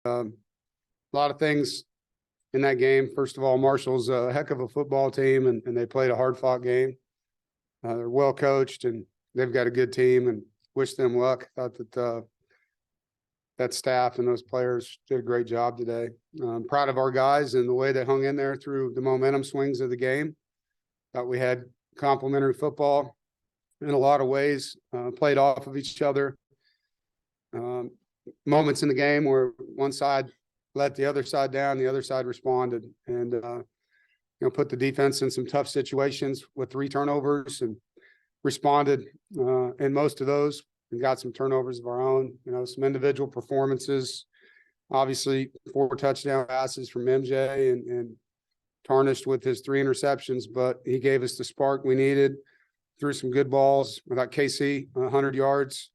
A lot of things in that game. First of all, Marshall's a heck of a football team, and they played a hard-fought game. They're well coached, and they've got a good team, and wish them luck. Thought that that staff and those players did a great job today. I'm proud of our guys and the way they hung in there through the momentum swings of the game. Thought we had complementary football in a lot of ways, played off of each other. Moments in the game where one side let the other side down, the other side responded, and put the defense in some tough situations with 3 turnovers and responded in most of those and got some turnovers of our own. Some individual performances, obviously 4 touchdown passes from MJ and tarnished with his 3 interceptions, but he gave us the spark we needed, threw some good balls. We got KC 100 yards.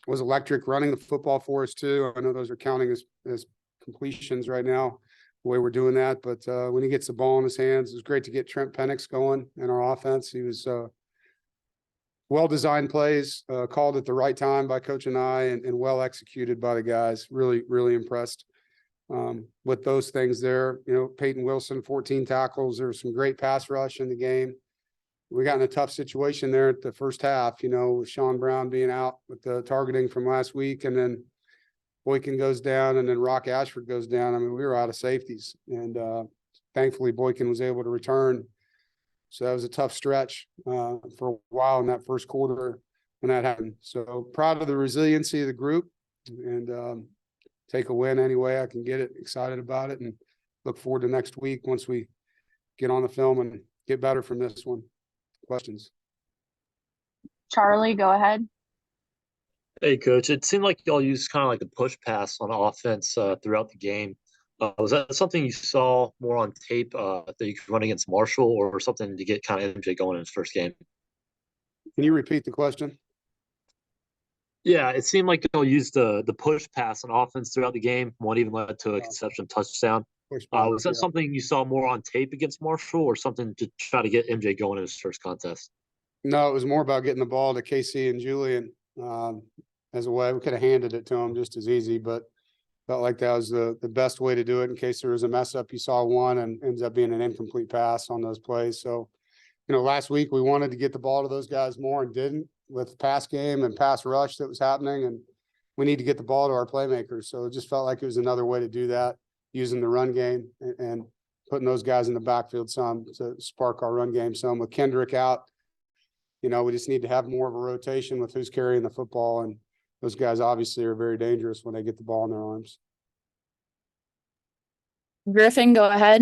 Was electric running the football for us too. I know those are counting as completions right now, the way we're doing that. But when he gets the ball in his hands, it was great to get Trent Penix going in our offense. He was well-designed plays, called at the right time by Coach and I, and well executed by the guys. Really, really impressed with those things there. Peyton Wilson, 14 tackles. There was some great pass rush in the game. We got in a tough situation there at the first half, with Sean Brown being out with the targeting from last week, and then Boykin goes down, and then Rock Ashford goes down. I mean, we were out of safeties, and thankfully Boykin was able to return. So that was a tough stretch for a while in that first quarter when that happened. So proud of the resiliency of the group, and take a win any way I can get it. Excited about it, and look forward to next week once we get on the film and get better from this one. Questions? Charlie, go ahead. Hey, Coach. It seemed like y'all used kind of like a push pass on offense throughout the game. Was that something you saw more on tape that you could run against Marshall, or something to get kind of MJ going in his first game? Can you repeat the question? Yeah, it seemed like y'all used the push pass on offense throughout the game. One even led to a conception touchdown. Was that something you saw more on tape against Marshall, or something to try to get MJ going in his first contest? No, it was more about getting the ball to KC and Julian as a way. We could have handed it to him just as easy, but felt like that was the best way to do it in case there was a mess up. You saw one and ends up being an incomplete pass on those plays. So, last week we wanted to get the ball to those guys more and didn't, with pass game and pass rush that was happening. And we need to get the ball to our playmakers. So it just felt like it was another way to do that, using the run game and putting those guys in the backfield some to spark our run game some. With Kendrick out, we just need to have more of a rotation with who's carrying the football. And those guys obviously are very dangerous when they get the ball in their arms. Griffin, go ahead.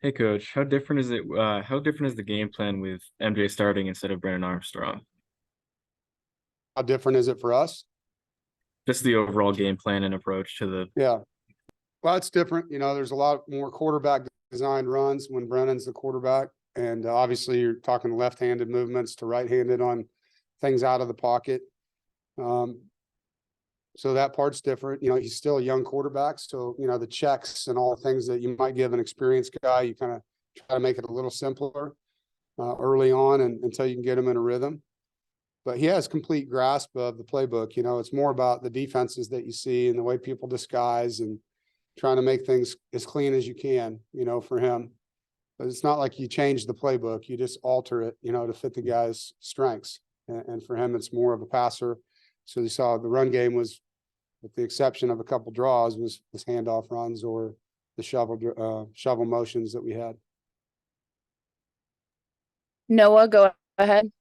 Hey, Coach. How different is it? How different is the game plan with MJ starting instead of Brandon Armstrong? How different is it for us? Just the overall game plan and approach to the. Yeah. Well, it's different. There's a lot more quarterback designed runs when Brennan's the quarterback. And obviously you're talking left-handed movements to right-handed on things out of the pocket. So that part's different. He's still a young quarterback. So, the checks and all the things that you might give an experienced guy, you kind of try to make it a little simpler early on and until you can get him in a rhythm. But he has complete grasp of the playbook. It's more about the defenses that you see and the way people disguise and trying to make things as clean as you can, for him. But it's not like you change the playbook. You just alter it, to fit the guy's strengths. And for him, it's more of a passer. So you saw the run game was, with the exception of a couple draws, was handoff runs or the shovel motions that we had. Noah, go ahead.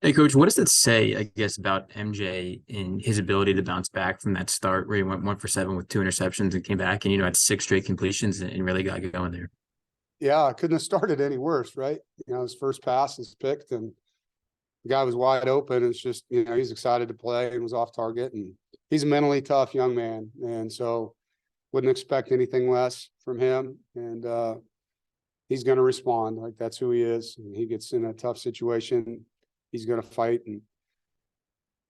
Hey, Coach, what does that say, I guess, about MJ in his ability to bounce back from that start where he went 1 for 7 with 2 interceptions and came back and, had 6 straight completions and really got going there? Yeah, I couldn't have started any worse, right? His first pass is picked and the guy was wide open. It's just, he's excited to play and was off target, and he's a mentally tough young man. And so wouldn't expect anything less from him. And he's going to respond. Like, that's who he is. And he gets in a tough situation, he's going to fight, and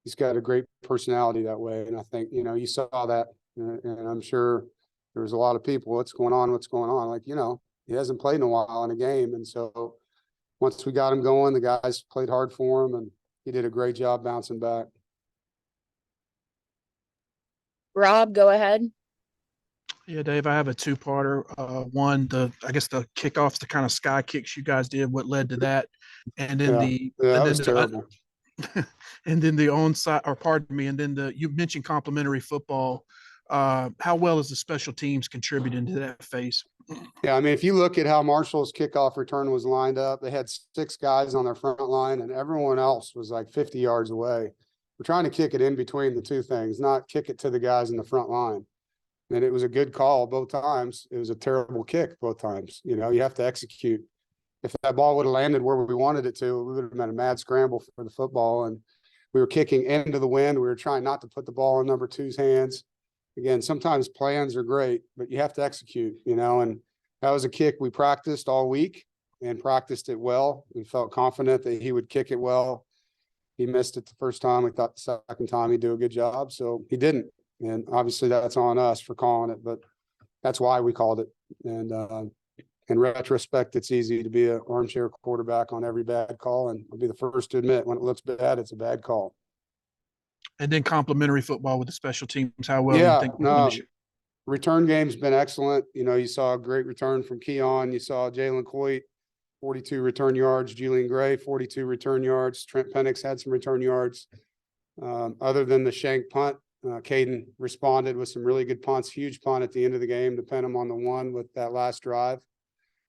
he's got a great personality that way. And I think, you saw that, and I'm sure there was a lot of people, what's going on? Like, he hasn't played in a while in a game. And so once we got him going, the guys played hard for him, and he did a great job bouncing back. Rob, go ahead. Yeah, Dave, I have a two-parter. One, I guess the kickoffs, the kind of sky kicks you guys did, what led to that, and then That was terrible. and then the onside, or pardon me, and then you mentioned complimentary football. How well is the special teams contributing to that phase? Yeah, I mean, if you look at how Marshall's kickoff return was lined up, they had 6 guys on their front line and everyone else was like 50 yards away. We're trying to kick it in between the two things, not kick it to the guys in the front line. And it was a good call both times. It was a terrible kick both times. You know, you have to execute. If that ball would have landed where we wanted it to, it would have been a mad scramble for the football. And we were kicking into the wind. We were trying not to put the ball in number 2's hands. Again, sometimes plans are great, but you have to execute, you know, and that was a kick we practiced all week and practiced it well. We felt confident that he would kick it well. He missed it the first time. We thought the second time he'd do a good job. So he didn't. And obviously that's on us for calling it, but that's why we called it. And in retrospect, it's easy to be an armchair quarterback on every bad call. And I'll be the first to admit when it looks bad, it's a bad call. And then complimentary football with the special teams. How well Yeah, do you think they're doing this year? return game's been excellent. You know, you saw a great return from Keon. You saw Jalen Coit, 42 return yards. Julian Gray, 42 return yards. Trent Penix had some return yards. Other than the shank punt, Caden responded with some really good punts, huge punt at the end of the game to pin him on the 1 with that last drive.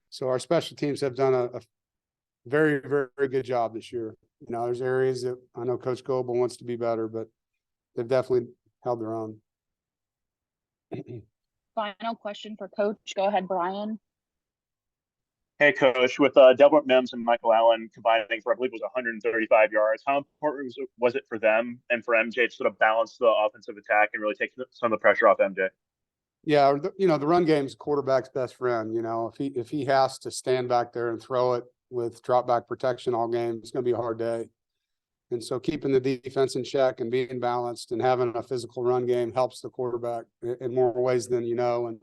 So our special teams have done a very, very, very good job this year. You know, there's areas that I know Coach Goebel wants to be better, but they've definitely held their own. Final question for Coach. Go ahead, Brian. Hey, Coach, with Delbert Mims and Michael Allen combining for, I believe it was 135 yards, how important was it for them and for MJ to sort of balance the offensive attack and really take some of the pressure off MJ? Yeah, you know, the run game's quarterback's best friend. You know, if he has to stand back there and throw it with drop back protection all game, it's going to be a hard day. And so keeping the defense in check and being balanced and having a physical run game helps the quarterback in more ways than you know. And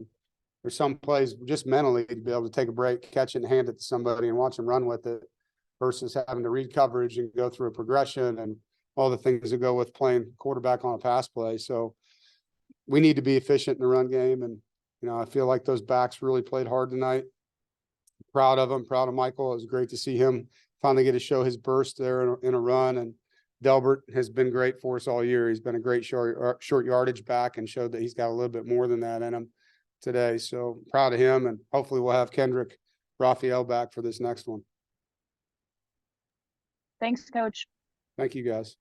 there's some plays just mentally to be able to take a break, catch it and hand it to somebody and watch them run with it versus having to read coverage and go through a progression and all the things that go with playing quarterback on a pass play. So we need to be efficient in the run game. And, you know, I feel like those backs really played hard tonight. Proud of him, proud of Michael. It was great to see him finally get to show his burst there in a run. And Delbert has been great for us all year. He's been a great short yardage back and showed that he's got a little bit more than that in him today. So proud of him. And hopefully we'll have Kendrick Raphael back for this next one. Thanks, Coach. Thank you, guys.